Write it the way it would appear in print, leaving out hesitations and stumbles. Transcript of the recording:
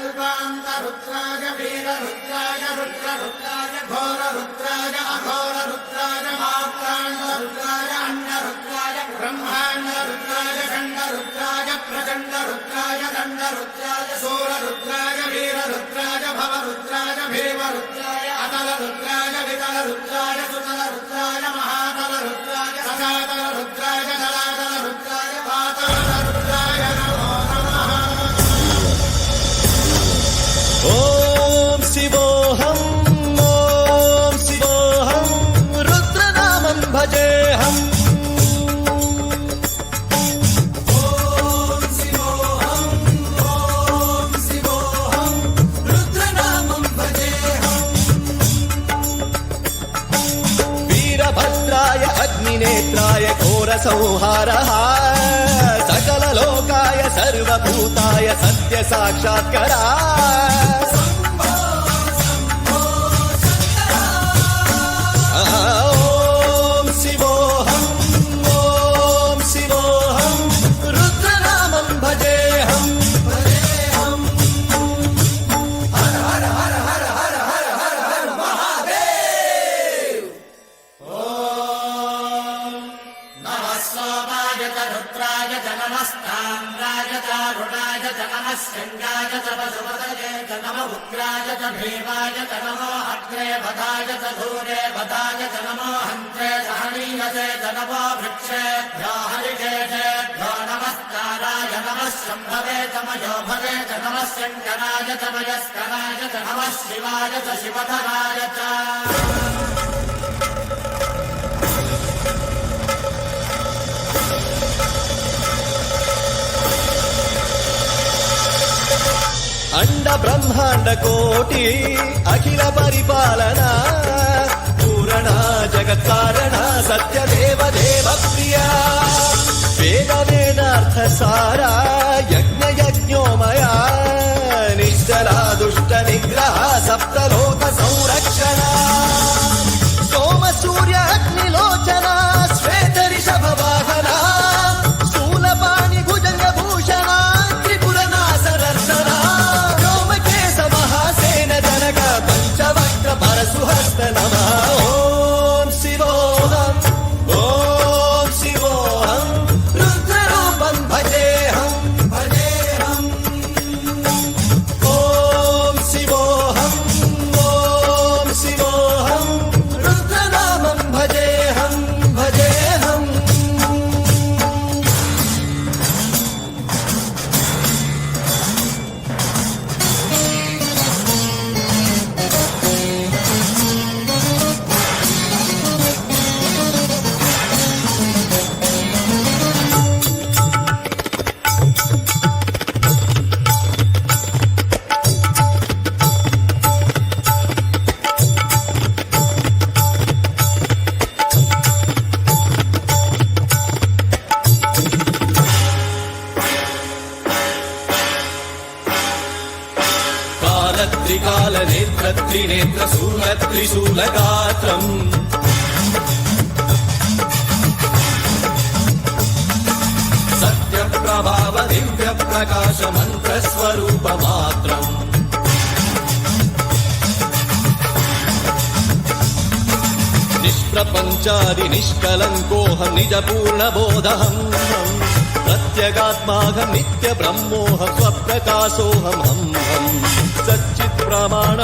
कल्पान्तरुद्राय वीररुद्राय रुद्ररुद्राय घोररुद्राय अघोररुद्राय मात्राण्डरुद्राय अन्यरुद्राय ब्रह्माण्डरुद्राय खण्डरुद्राय प्रचण्डरुद्राय दण्डरुद्राय सूररुद्राय वीररुद्राय भवरुद्राय भीमरुद्राय अतलरुद्राय वितलरुद्राय सुतलरुद्राय महातलरुद्राय सजातलरुद्राय दलातलरुद्राय पातलरुद्राय नमो नमः। ओम शिवोऽहं रुद्रनामं भजेऽहम्। रुद्रनामं भजेऽहम्। वीरभद्राय अग्निनेत्राय घोरसंहारः सकललोकाय सर्वभूताय सत्यसाक्षात्करा। ओम शिवोऽहं रुद्रनामं भजेऽहम्। हर हर हर हर हर हर हर हर महादेव। ओम नमः सोमाय च रुद्राय च नमस्ताम्राय च रुणाय च नमः शृङ्गाय च वसुपतये च नमः उग्राय च भीमाय च नमो अग्रे वधाय च धूरे वधाय च नमो हन्त्रे सहनीयसे च नमो वृक्षेभ्यो हरिकेशेभ्यो नमस्काराय नमः शम्भवे च मयोभवे च नमः शङ्कराय च मयस्कराय च नमः शिवाय च शिवधराय च। अंड ब्रह्मांड कोटि अखिल परिपालना पूरणा जगत्कारणा सत्यदेव देव प्रिया वेद वेदार्थ सारा यज्ञ यज्ञोमया निश्चला दुष्ट निग्रह सप्तलोक संरक्षणा सोम सूर्य अग्निलोचना श्वेत ऋषभ वाहना स्थूलपाणि भुजंग भूषणा त्रिपुर नासरर्षणा पंचवक्त्र परशुहस्त नमः। ओम शिवोऽहं रुद्ररूपं भजेऽहम्। ओम शिवोऽहं रुद्रनामं भजेऽहम्। त्रिकालनेत्र त्रिनेत्र शूल त्रिशूलगात्रम् सत्यप्रभाव दिव्य प्रकाश मन्त्रस्वरूपमात्रम् निष्प्रपञ्चादि निष्कलङ्कोऽहं निजपूर्णबोधहम् प्रत्यगात्माहं नित्य ब्रह्मोऽहं स्वप्रकाशोऽहम् सच्चित् प्रमाण